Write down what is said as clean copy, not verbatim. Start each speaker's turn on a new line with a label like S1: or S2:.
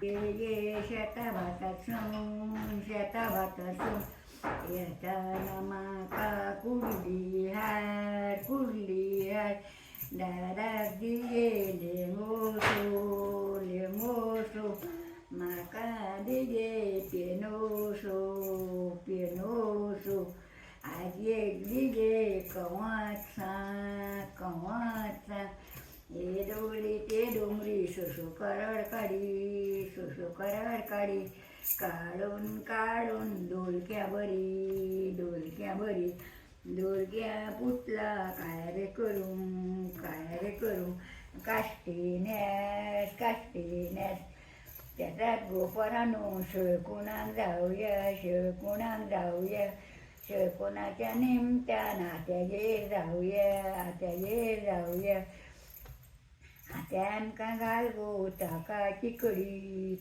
S1: ये शेता भातासून येताना माका कुर्ली हार दारात दिये लेमोसो माका दिये पेनोसो आज एक दिये कवाचा हे डोंगरी ते डोंगरी शोषो कराड काढी काढून डोलक्या बरी पुतला काय रे करू काष्टी नेस त्याचा गोपरानो शेळकोणाक जाऊया शेळकोणाच्या निमत्यान आत्यागेर जाऊया आत्यान का घाल गो ताकाची कडी